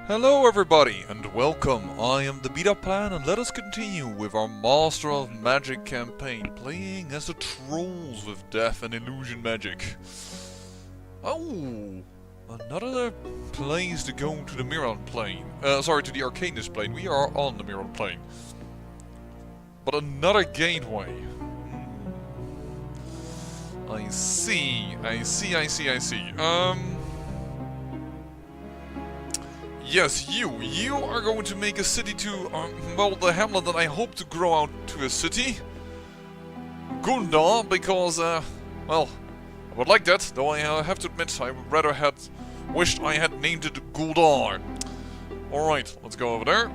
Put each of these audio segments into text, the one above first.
Hello everybody, and welcome. I am the Beat-Up Plan, and let us continue with our Master of Magic campaign, playing as the trolls with death and illusion magic. Oh, another place to go to the Miron plane. Sorry, to the Arcanus plane. We are on the Miron plane. But another gateway. I see. Yes, you are going to make a city to, well, the hamlet that I hope to grow out to a city. Gundar, because, well, I would like that, though I have to admit I would rather had wished I had named it Guldar. Alright, let's go over there.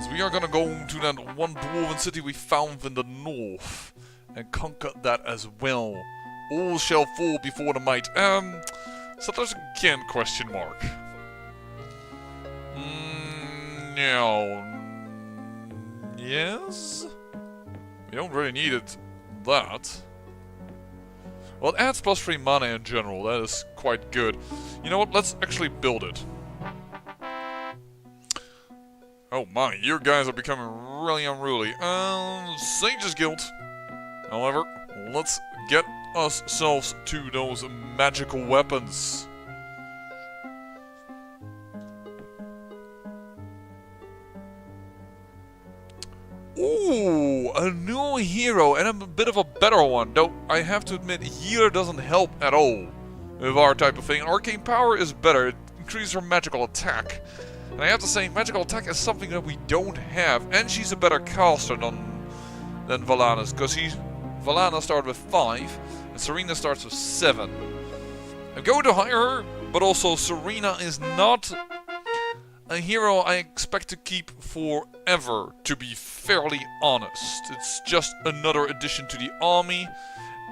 So we are gonna go to that one dwarven city we found in the north and conquer that as well. All shall fall before the might. Settlers again, question mark. No. Yes? We don't really need it. That. Well, it adds +3 mana in general. That is quite good. You know what? Let's actually build it. Oh my, you guys are becoming really unruly. Sage's Guild. However, let's get ourselves to those magical weapons. Ooh, a new hero and a bit of a better one. Though I have to admit, healer doesn't help at all with our type of thing. Arcane power is better. It increases her magical attack. And I have to say, magical attack is something that we don't have. And she's a better caster than Valanis, because Valana started with 5, and Serena starts with 7. I'm going to hire her, but also Serena is not a hero I expect to keep forever, to be fairly honest. It's just another addition to the army,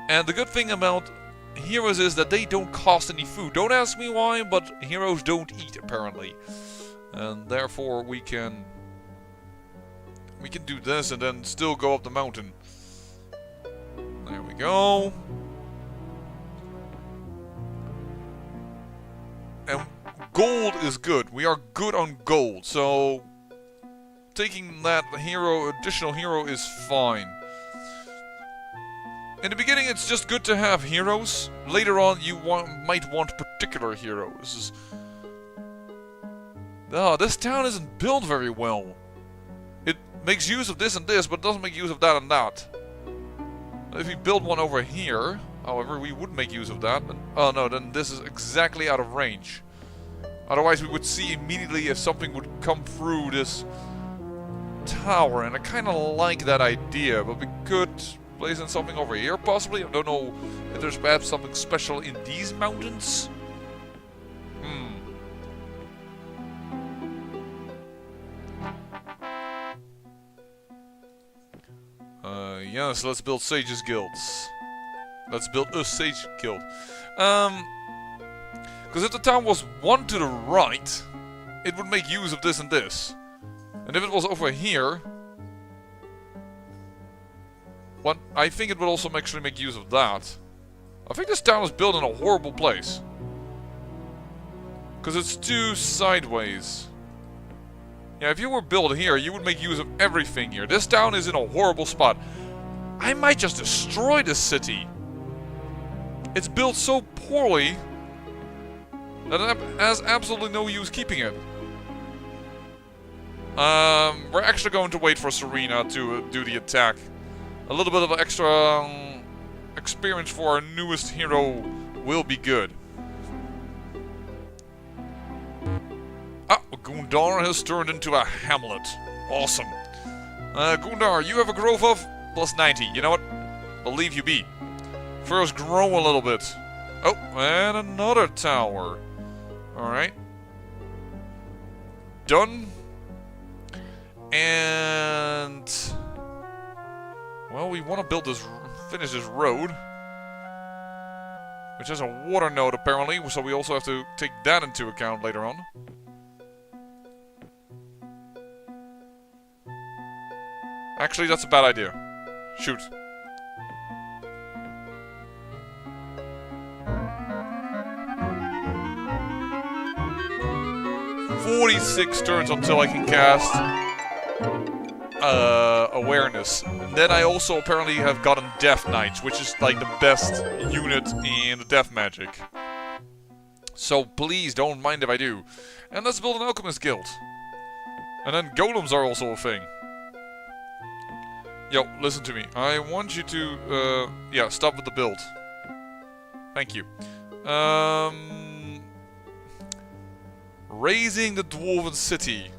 and the good thing about heroes is that they don't cost any food. Don't ask me why, but heroes don't eat, apparently. And therefore we can do this and then still go up the mountain. There we go. And gold is good. We are good on gold, so taking that additional hero is fine. In the beginning it's just good to have heroes. Later on you might want particular heroes. Oh, this town isn't built very well. It makes use of this and this, but doesn't make use of that and that. If we build one over here, however, we would make use of that. Oh no, then this is exactly out of range. Otherwise we would see immediately if something would come through this tower, and I kind of like that idea, but we could place in something over here possibly. I don't know if there's perhaps something special in these mountains. Yes, let's build Sage's Guilds. Let's build a Sage Guild. Because if the town was one to the right, it would make use of this and this. And if it was over here, well, I think it would also actually make use of that. I think this town is built in a horrible place. Because it's too sideways. Yeah, if you were built here, you would make use of everything here. This town is in a horrible spot. I might just destroy this city. It's built so poorly that it has absolutely no use keeping it. We're actually going to wait for Serena to do the attack. A little bit of extra experience for our newest hero will be good. Ah, Gundar has turned into a hamlet. Awesome. Gundar, you have a growth of +90. You know what? I'll leave you be. First, grow a little bit. Oh, and another tower. Alright. Done. And well, we want to finish this road, which has a water node apparently, so we also have to take that into account later on. Actually, that's a bad idea. Shoot. 46 turns until I can cast Awareness. And then I also apparently have gotten Death Knights, which is like the best unit in the Death Magic. So please don't mind if I do. And let's build an Alchemist Guild. And then golems are also a thing. Yo, listen to me. I want you to, yeah, stop with the build. Thank you. Raising the Dwarven City.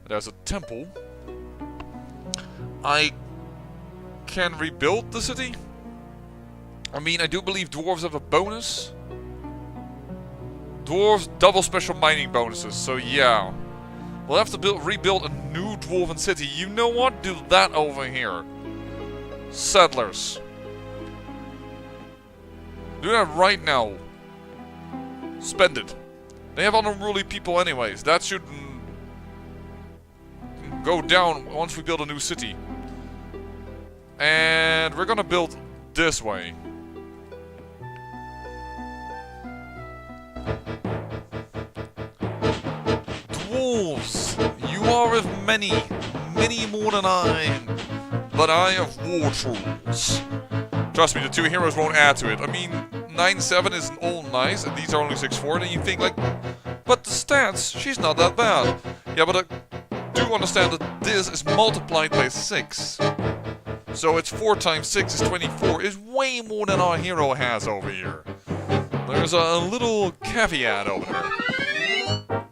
There's a temple. I can rebuild the city. I mean, I do believe dwarves have a bonus. Dwarves double special mining bonuses, so yeah. We'll have to rebuild a new Dwarven city. You know what? Do that over here. Settlers. Do that right now. Spend it. They have unruly people anyways. That should go down once we build a new city. And we're gonna build this way. Dwarves, you are of many, many more than I, but I have war trolls. Trust me, the two heroes won't add to it. I mean, 9-7 isn't all nice, and these are only 6-4, and you think like, but the stats, she's not that bad. Yeah, but I do understand that this is multiplied by 6. So it's 4 times 6 is 24, is way more than our hero has over here. There's a little caveat over there.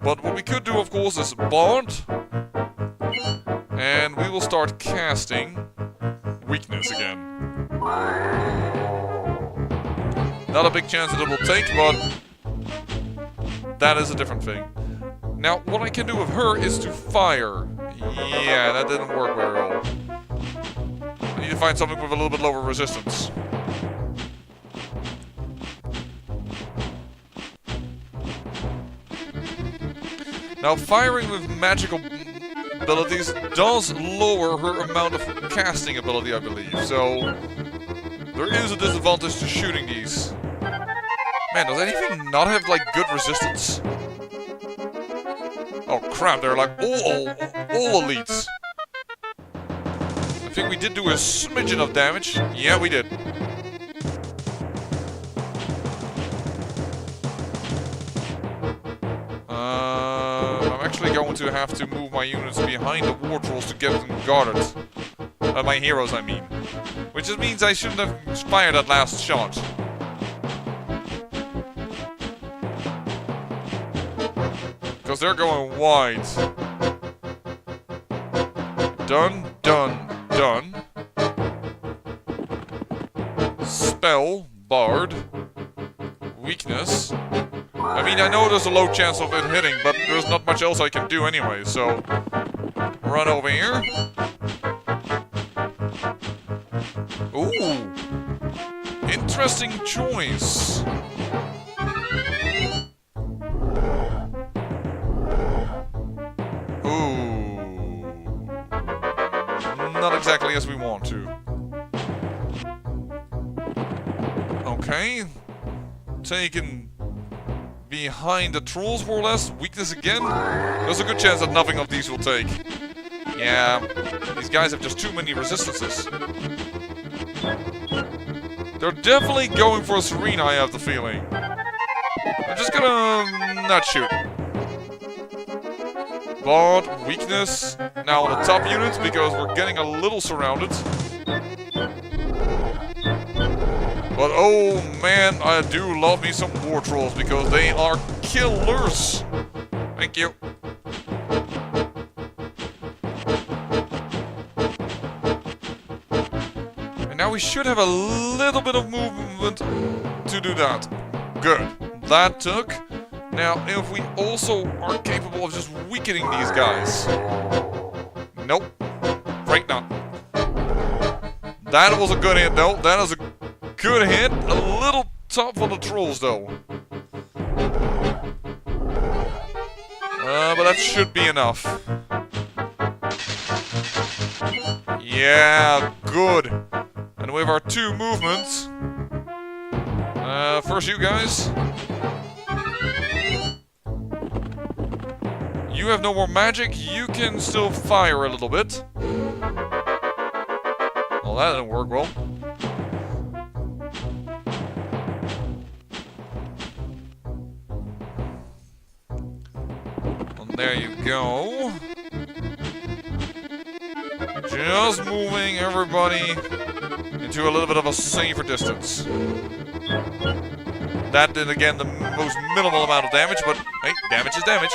But what we could do, of course, is Bard. And we will start casting Weakness again. Not a big chance that it will take, but that is a different thing. Now, what I can do with her is to fire. Yeah, that didn't work very well. I need to find something with a little bit lower resistance. Now, firing with magical abilities does lower her amount of casting ability, I believe. So, there is a disadvantage to shooting these. Man, does anything not have, like, good resistance? Oh, crap, they're like all elites. I think we did do a smidgen of damage. Yeah, we did. I'm actually going to have to move my units behind the war trolls to get them guarded. My heroes, I mean. Which just means I shouldn't have fired that last shot. Because they're going wide. Done, done, done. Spell, Bard. Weakness. I mean, I know there's a low chance of it hitting, but there's not much else I can do anyway, so... Run over here. Ooh! Interesting choice. Ooh. Not exactly as we want to. Okay. Taken behind the trolls, more or less. Weakness again. There's a good chance that nothing of these will take. Yeah, these guys have just too many resistances. They're definitely going for Serena, I have the feeling. I'm just gonna not shoot. Bard, weakness. Now on the top units, because we're getting a little surrounded. But oh man, I do love me some war trolls because they are killers. Thank you. And now we should have a little bit of movement to do that. Good. That took. Now, if we also are capable of just weakening these guys. Nope. Right now. That was a good hit, though. That is a good hit. A little tough on the trolls, though. But that should be enough. Yeah, good. And with our 2 movements... first you guys. You have no more magic. You can still fire a little bit. Well, that didn't work well. And there you go. Just moving everybody into a little bit of a safer distance. That did, again, the most minimal amount of damage, but hey, damage is damage.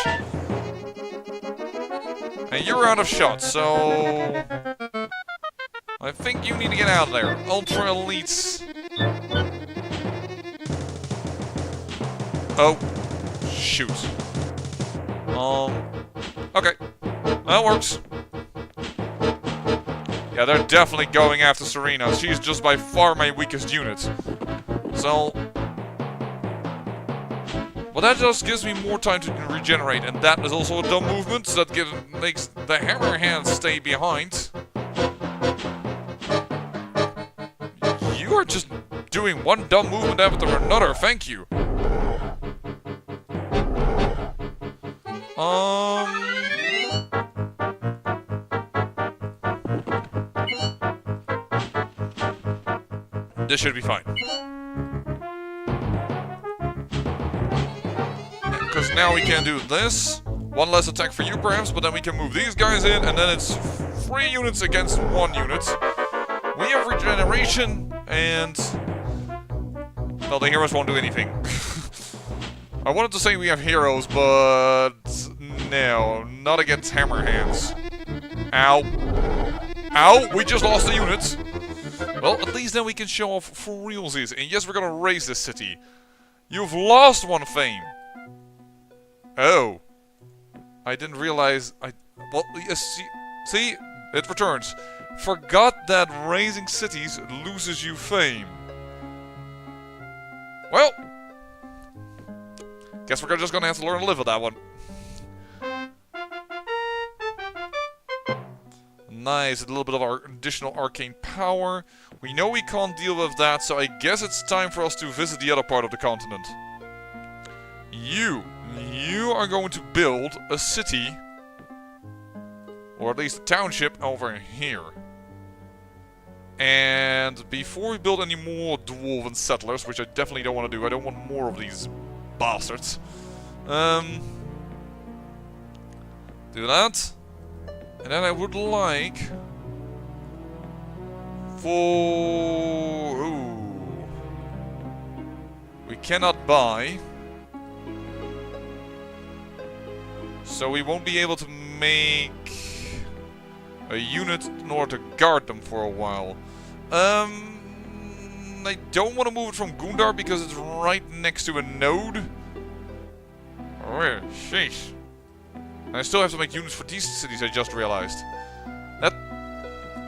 And you're out of shots, so I think you need to get out of there. Ultra elites. Oh, shoot. Okay, that works. Yeah, they're definitely going after Serena. She's just by far my weakest unit. So, well, that just gives me more time to regenerate, and that is also a dumb movement that makes the hammer hands stay behind. You are just doing one dumb movement after another, thank you. This should be fine. Because now we can do this. One less attack for you, perhaps, but then we can move these guys in, and then it's 3 units against 1 unit. We have regeneration, and well, the heroes won't do anything. I wanted to say we have heroes, but no, not against hammer hands. Ow. Ow, we just lost the units. Well, at least then we can show off for realsies. And yes, we're gonna raise this city. You've lost 1 fame. Oh. I didn't realize well, yes, see? It returns. Forgot that raising cities loses you fame. Well. Guess we're just gonna have to learn to live with that one. Nice, a little bit of our additional arcane power. We know we can't deal with that, so I guess it's time for us to visit the other part of the continent. You are going to build a city, or at least a township over here. And before we build any more dwarven settlers, which I definitely don't want to do, I don't want more of these bastards. Do that. And then I would like for... Ooh. We cannot buy. So we won't be able to make a unit in order to guard them for a while. I don't want to move it from Gundar because it's right next to a node. Oh, sheesh. I still have to make units for these cities, I just realized.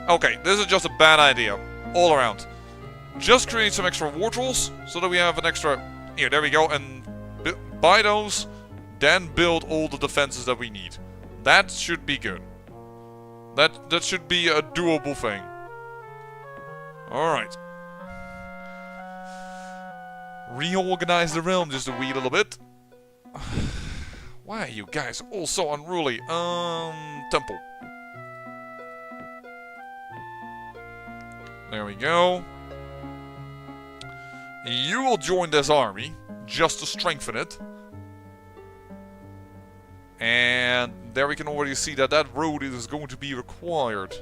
Okay, this is just a bad idea. All around. Just create some extra war trolls, so that we have an extra... Here, there we go, and buy those, then build all the defenses that we need. That should be good. That should be a doable thing. Alright. Reorganize the realm just a wee little bit. Why are you guys all so unruly? Temple. There we go. You will join this army, just to strengthen it. And there we can already see that that road is going to be required.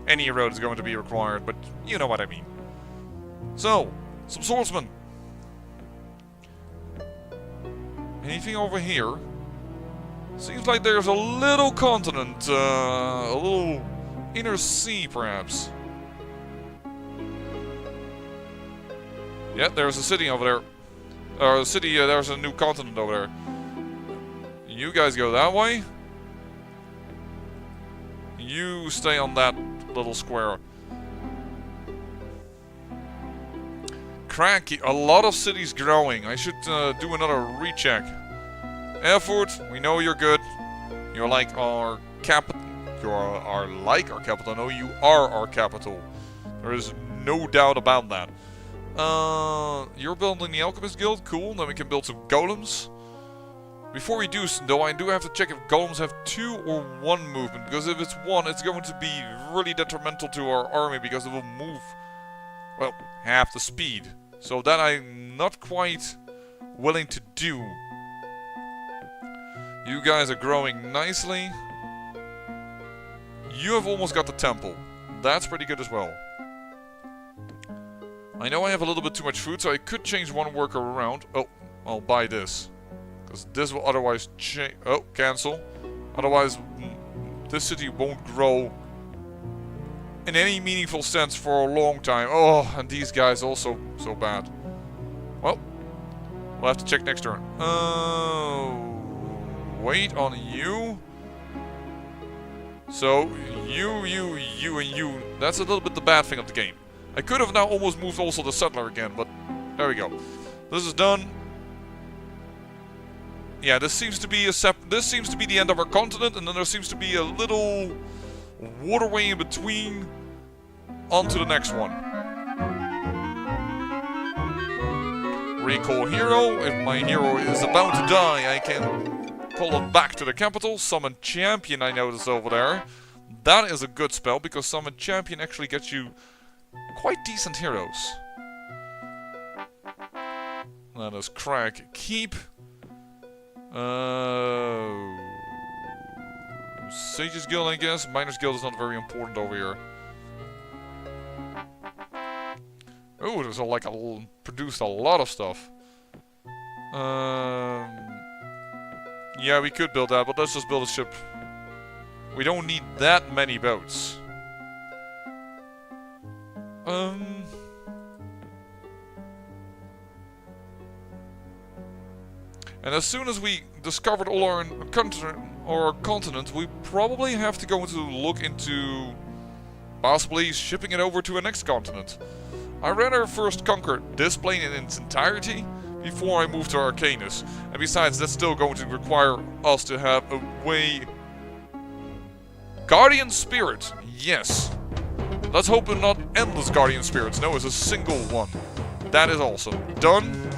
Any road is going to be required, but you know what I mean. So, some swordsmen. Anything over here? Seems like there's a little continent, a little inner sea, perhaps. Yeah, there's a city over there. Or a city, there's a new continent over there. You guys go that way. You stay on that little square. Cranky, a lot of cities growing. I should do another recheck. Effort, we know you're good. You're like our capital. You are like our capital. No, you are our capital. There is no doubt about that. You're building the Alchemist Guild. Cool. Then we can build some golems. Before we do, though, I do have to check if golems have 2 or 1 movement. Because if it's 1, it's going to be really detrimental to our army. Because it will move, well, half the speed. So that I'm not quite willing to do. You guys are growing nicely. You have almost got the temple. That's pretty good as well. I know I have a little bit too much food, so I could change one worker around. Oh, I'll buy this. Because this will otherwise change. Oh, cancel. Otherwise, this city won't grow in any meaningful sense for a long time. Oh, and these guys also so bad. Well, we'll have to check next turn. Wait on you. So, you, and you. That's a little bit the bad thing of the game. I could have now almost moved also the settler again, but there we go. This is done. Yeah, this seems to be the end of our continent, and then there seems to be a little waterway in between onto the next one. Recall hero. If my hero is about to die, I can call it back to the capital. Summon champion, I noticed over there. That is a good spell, because summon champion actually gets you quite decent heroes. Let us crack keep. Sage's Guild, I guess. Miner's Guild is not very important over here. Oh, there's produced a lot of stuff. Yeah, we could build that, but let's just build a ship. We don't need that many boats. And as soon as we discovered all our continents, we probably have to go look into possibly shipping it over to a next continent. I'd rather first conquer this plane in its entirety before I move to Arcanus. And besides, that's still going to require us to have a way... Guardian Spirit, yes. Let's hope it's not endless Guardian Spirits. No, it's a single one. That is awesome. Done.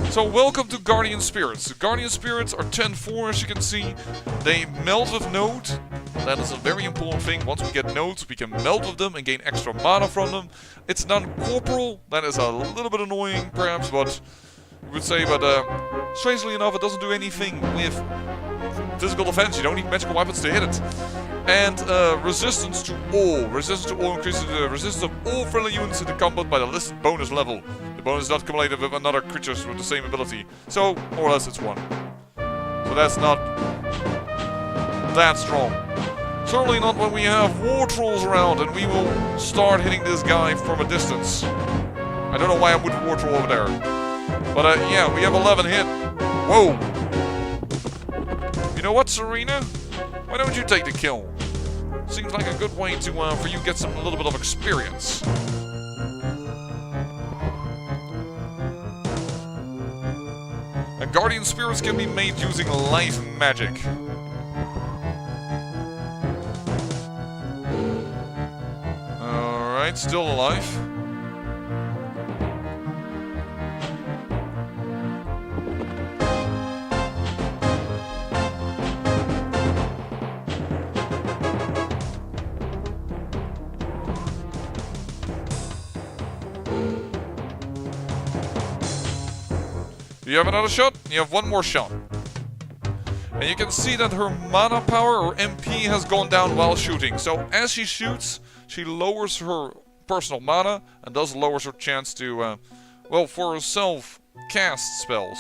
So welcome to Guardian Spirits. Guardian Spirits are 10-4, as you can see. They melt with nodes. That is a very important thing. Once we get nodes, we can melt with them and gain extra mana from them. It's non-corporal. That is a little bit annoying, perhaps, but you would say. But strangely enough, it doesn't do anything with physical defense. You don't need magical weapons to hit it. And resistance to all. Resistance to all increases the resistance of all friendly units in the combat by the listed bonus level. The bonus is not cumulative with another creatures with the same ability. So, more or less, it's 1. So that's not that strong. Certainly not when we have war trolls around and we will start hitting this guy from a distance. I don't know why I'm with war troll over there. But yeah, we have 11 hit. Whoa! You know what, Serena? Why don't you take the kill? Seems like a good way to for you to get a little bit of experience. And Guardian Spirits can be made using life magic. Alright, still alive. Do you have another shot? You have one more shot. And you can see that her mana power, or MP, has gone down while shooting. So as she shoots, she lowers her personal mana and thus lowers her chance to, well, for herself, cast spells.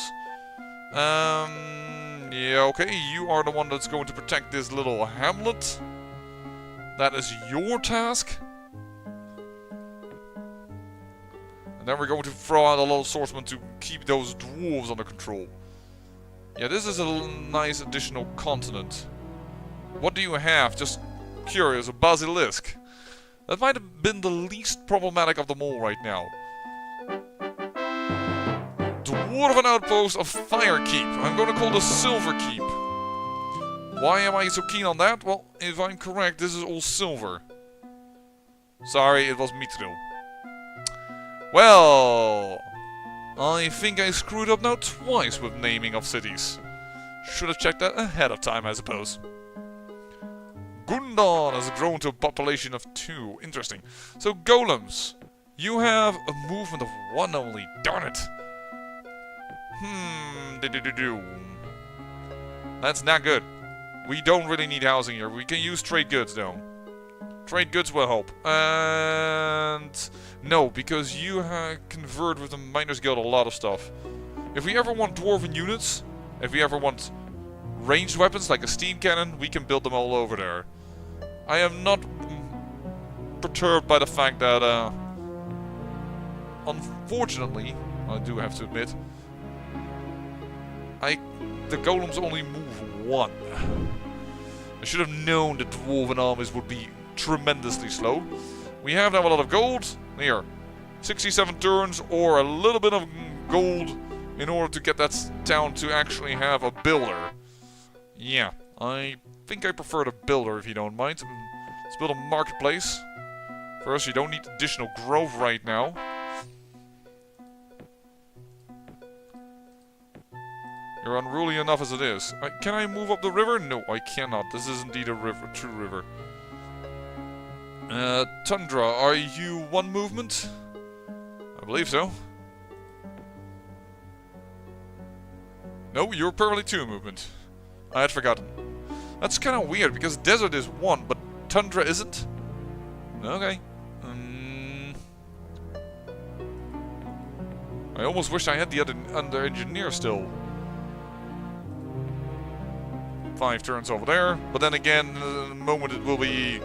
Yeah, okay, you are the one that's going to protect this little hamlet. That is your task. And then we're going to throw out a little swordsman to keep those dwarves under control. Yeah, this is a nice additional continent. What do you have? Just curious, a basilisk. That might have been the least problematic of them all right now. Dwarven outpost of Firekeep. I'm going to call this Silver Keep. Why am I so keen on that? Well, if I'm correct, this is all silver. Sorry, it was Mithril. Well, I think I screwed up now twice with naming of cities. Should have checked that ahead of time, I suppose. Gundon has grown to a population of 2. Interesting. So, golems. You have a movement of 1 only. Darn it. That's not good. We don't really need housing here. We can use trade goods, though. Trade goods will help. And... no, because you convert with the Miners Guild a lot of stuff. If we ever want dwarven units, if we ever want ranged weapons like a steam cannon, we can build them all over there. I am not perturbed by the fact that, unfortunately, I do have to admit, the golems only move 1. I should have known that dwarven armies would be tremendously slow. We have now a lot of gold. Here, 67 turns or a little bit of gold in order to get that town to actually have a builder. Yeah, I think I prefer the builder if you don't mind. Let's build a marketplace. First, you don't need additional growth right now. You're unruly enough as it is. Can I move up the river? No, I cannot. This is indeed a river, true river. Tundra, are you 1 movement? I believe so. No, you're permanently 2 movement. I had forgotten. That's kind of weird because desert is 1, but tundra isn't. Okay. I almost wish I had the other engineer still. 5 turns over there, but then again, the moment it will be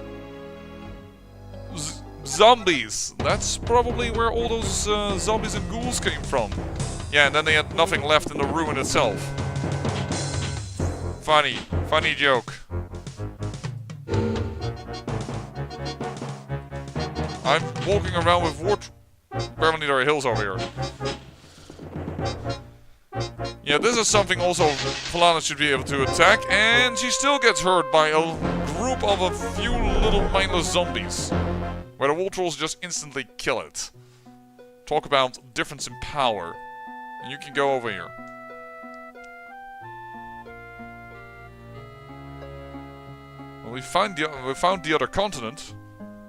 zombies. That's probably where all those zombies and ghouls came from. Yeah, and then they had nothing left in the ruin itself. Funny joke. I'm walking around with wart. Apparently there are hills over here. Yeah, this is something also Polana should be able to attack, and she still gets hurt by a group of a few little mindless zombies, where the wall trolls just instantly kill it. Talk about difference in power. And you can go over here. Well, we found the other continent,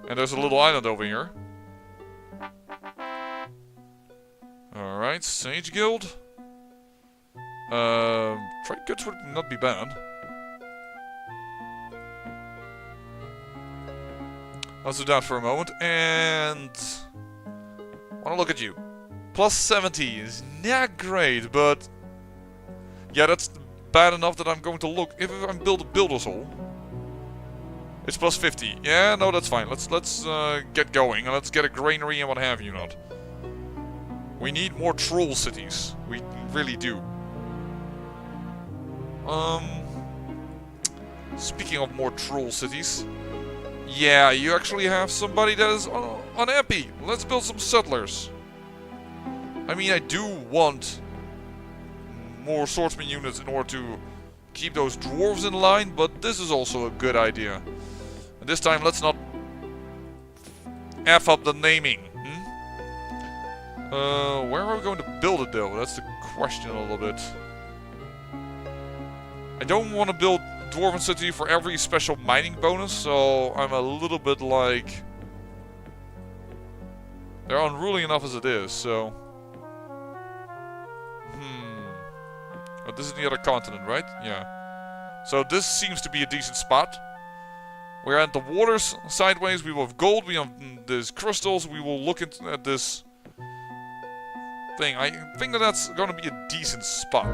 and there's a little island over here. Alright, Sage Guild. Trade goods would not be bad. Let's do that for a moment, and I want to look at you. Plus 70 is not great, but yeah, that's bad enough that I'm going to look. If I build a builder's hall, it's plus 50. Yeah, no, that's fine. Let's get going and let's get a granary and what have you not. We need more troll cities. We really do. Speaking of more troll cities, yeah, you actually have somebody that is unhappy. Let's build some settlers. I mean, I do want more swordsman units in order to keep those dwarves in line, but this is also a good idea. And this time, let's not F up the naming. Where are we going to build it, though? That's the question a little bit. I don't want to build Dwarven City for every special mining bonus, so I'm a little bit like... they're unruly enough as it is, so... But this is the other continent, right? Yeah. So this seems to be a decent spot. We're at the waters sideways, we will have gold, we have these crystals, we will look at this thing. I think that that's going to be a decent spot.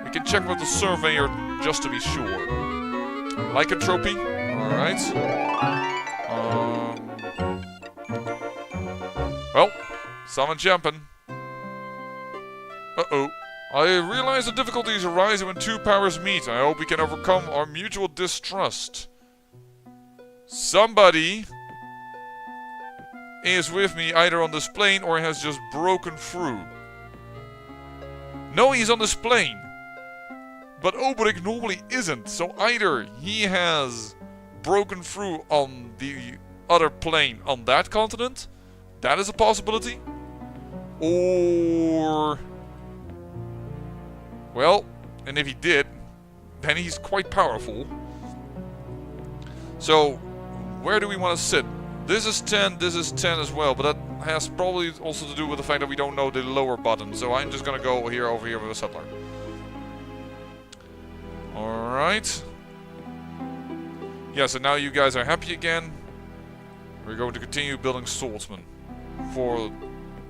We can check with the surveyor just to be sure. Lycanthropy. Alright. Well, summon champion. Uh-oh. I realize the difficulties arise when 2 powers meet. I hope we can overcome our mutual distrust. Somebody is with me either on this plane or has just broken through. No, he's on this plane. But Obrik normally isn't, so either he has broken through on the other plane on that continent, that is a possibility, Or... Well, and if he did, then he's quite powerful. So, where do we want to sit? This is 10 as well, but that has probably also to do with the fact that we don't know the lower button. So I'm just gonna go here, over here with a settler. Alright. Yeah, so now you guys are happy again. We're going to continue building swordsmen for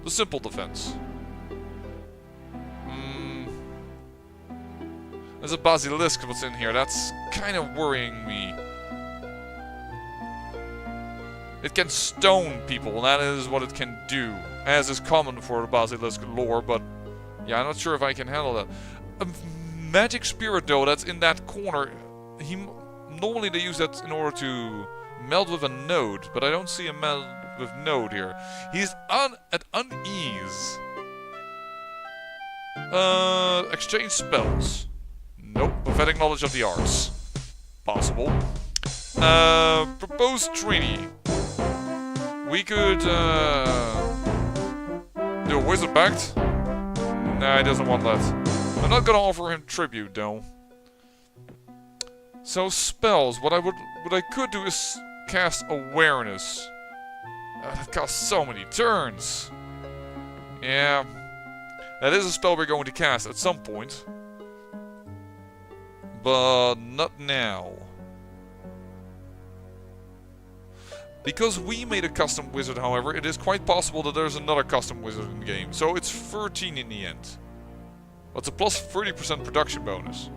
the simple defense. There's a basilisk what's in here. That's kind of worrying me. It can stone people, and that is what it can do. As is common for the basilisk lore, but yeah, I'm not sure if I can handle that. A magic spirit, though, that's in that corner. Normally they use that in order to meld with a node, but I don't see a meld with node here. He's at unease. Exchange spells. Nope. Prophetic knowledge of the arts. Possible. Proposed treaty. We could do a wizard pact. Nah, he doesn't want that. I'm not gonna offer him tribute though. So spells. What I could do is cast awareness. That costs so many turns. Yeah. That is a spell we're going to cast at some point. But not now. Because we made a custom wizard, however, it is quite possible that there's another custom wizard in the game. So it's 13 in the end. That's a plus 30% production bonus.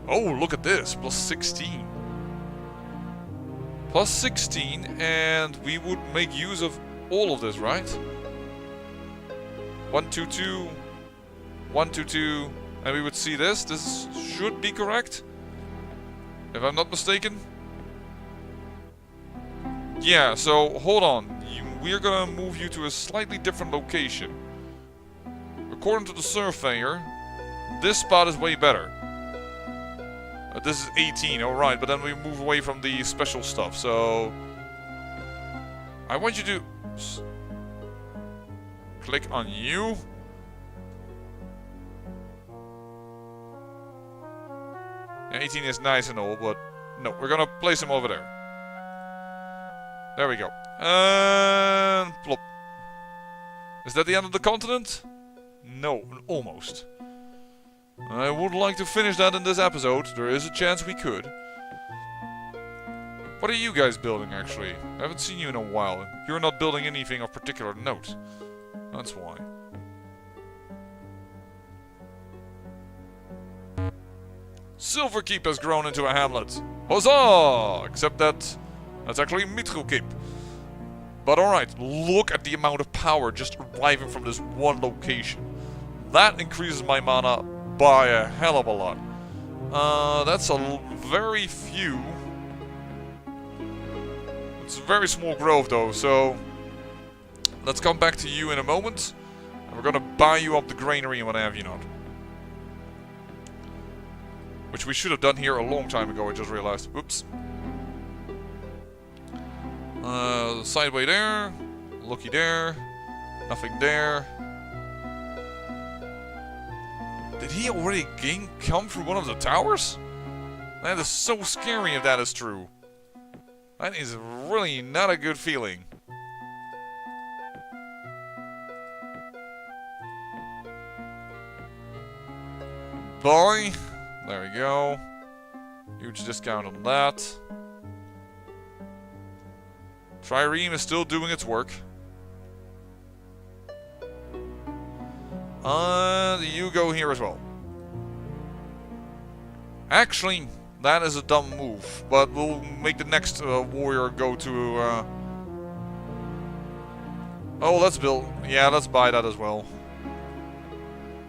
Oh, look at this. Plus 16. Plus 16, and we would make use of all of this, right? 1, 2, 2. 1, 2, 2. And we would see this. This should be correct. If I'm not mistaken. Yeah, so hold on. We're gonna move you to a slightly different location. According to the surveyor, this spot is way better. This is 18, alright, but then we move away from the special stuff, so... I want you to... click on you. Yeah, 18 is nice and all, but... no, we're gonna place him over there. There we go. And... plop. Is that the end of the continent? No, almost. I would like to finish that in this episode. There is a chance we could. What are you guys building, actually? I haven't seen you in a while. You're not building anything of particular note. That's why. Silverkeep has grown into a hamlet. Huzzah! Except that's actually Mithril Keep. But alright, look at the amount of power just arriving from this one location. That increases my mana by a hell of a lot. That's a very few. It's a very small growth though, so... let's come back to you in a moment. And we're gonna buy you up the granary and what have you not. Which we should have done here a long time ago, I just realized. Oops. Sideway there. Looky there. Nothing there. Did he already come through one of the towers? That is so scary if that is true. That is really not a good feeling. Buy. There we go. Huge discount on that. Trireme is still doing its work. You go here as well. Actually, that is a dumb move, but we'll make the next warrior go to... oh, let's build... yeah, let's buy that as well.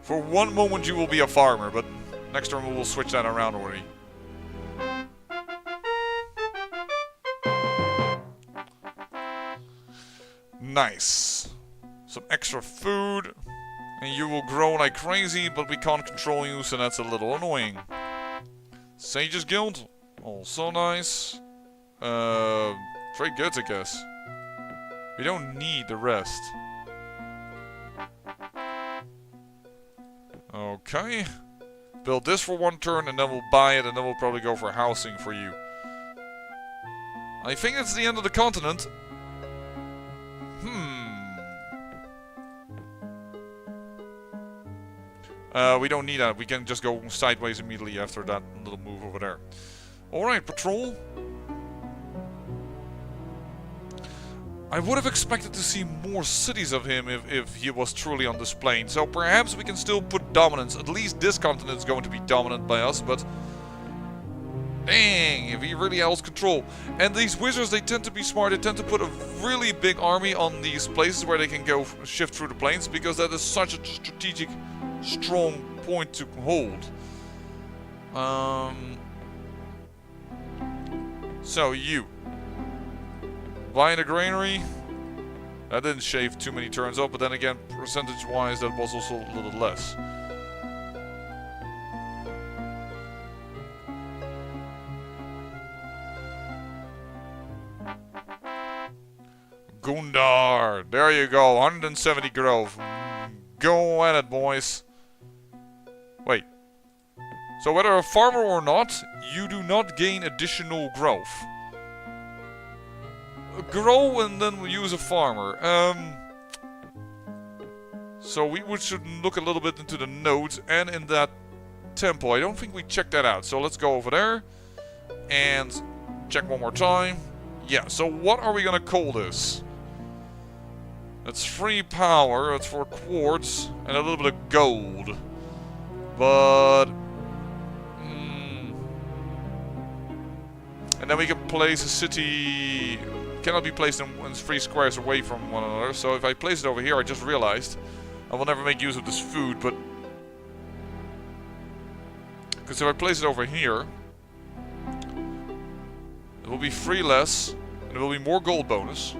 For one moment you will be a farmer, but next turn we'll switch that around already. Nice. Some extra food. And you will grow like crazy, but we can't control you, so that's a little annoying. Sage's Guild. Also nice. Very good, I guess. We don't need the rest. Okay. Build this for 1 turn and then we'll buy it and then we'll probably go for housing for you. I think it's the end of the continent. We don't need that. We can just go sideways immediately after that little move over there. Alright, patrol. I would have expected to see more cities of him if he was truly on this plane. So perhaps we can still put dominance. At least this continent is going to be dominant by us, but... Dang, if he really holds control. And these wizards, they tend to be smart. They tend to put a really big army on these places where they can go shift through the plains, because that is such a strategic, strong point to hold. So you buying a granary. That didn't shave too many turns up, but then again, percentage-wise, that was also a little less. Gundar! There you go, 170 growth. Go at it, boys. Wait. So whether a farmer or not, you do not gain additional growth. Grow and then we'll use a farmer. So we should look a little bit into the nodes and in that temple. I don't think we checked that out. So let's go over there and check one more time. Yeah, so what are we gonna call this? It's free power, it's for quartz, and a little bit of gold. But... and then we can place a city... cannot be placed in 3 squares away from one another. So if I place it over here, I just realized I will never make use of this food, but... because if I place it over here... it will be 3 less, and it will be more gold bonus.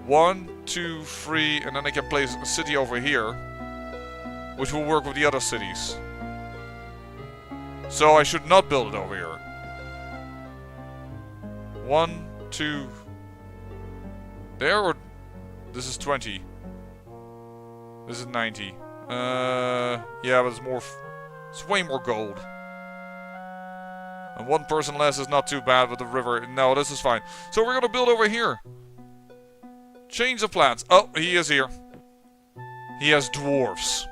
1, 2, 3, and then I can place a city over here, which will work with the other cities. So I should not build it over here. 1, 2... there, or... this is 20. This is 90. Yeah, but it's more... it's way more gold. And 1 person less is not too bad with the river. No, this is fine. So we're gonna build over here. Change of plans. Oh, he is here. He has dwarves.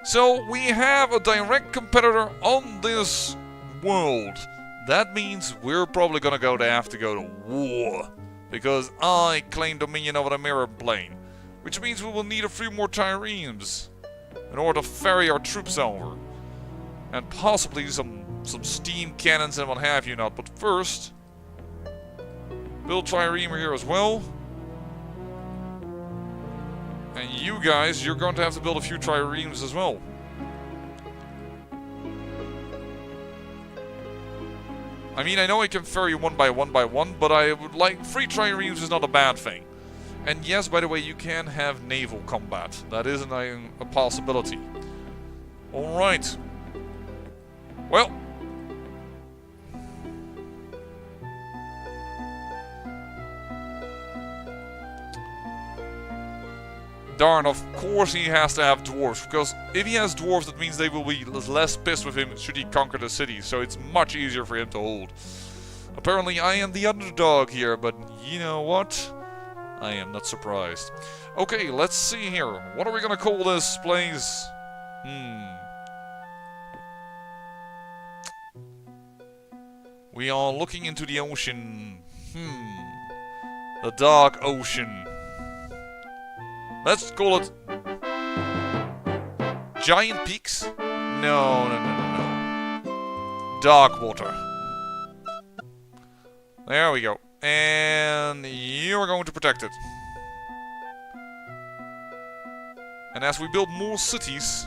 So we have a direct competitor on this world. That means we're probably gonna have to go to war. Because I claim dominion over the mirror plane. Which means we will need a few more triremes in order to ferry our troops over. And possibly some steam cannons and what have you not. But first... build trireme here as well. And you guys, you're going to have to build a few triremes as well. I mean, I know I can ferry one by one, but I would like... 3 triremes is not a bad thing. And yes, by the way, you can have naval combat. That is a possibility. Alright. Well... darn, of course he has to have dwarves, because if he has dwarves, that means they will be less pissed with him should he conquer the city, so it's much easier for him to hold. Apparently I am the underdog here, but you know what? I am not surprised. Okay, let's see here. What are we gonna call this place? We are looking into the ocean. The dark ocean. Let's call it... Giant Peaks? No. Dark Water. There we go. And you're going to protect it. And as we build more cities...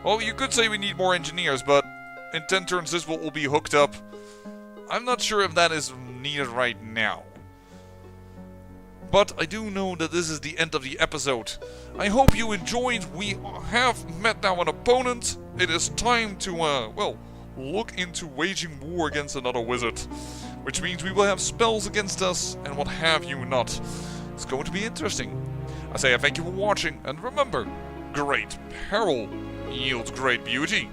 well, you could say we need more engineers, but in 10 turns this will all be hooked up. I'm not sure if that is needed right now. But I do know that this is the end of the episode. I hope you enjoyed. We have met now an opponent. It is time to, well, look into waging war against another wizard. Which means we will have spells against us and what have you not. It's going to be interesting. I say I thank you for watching, and remember, great peril yields great beauty.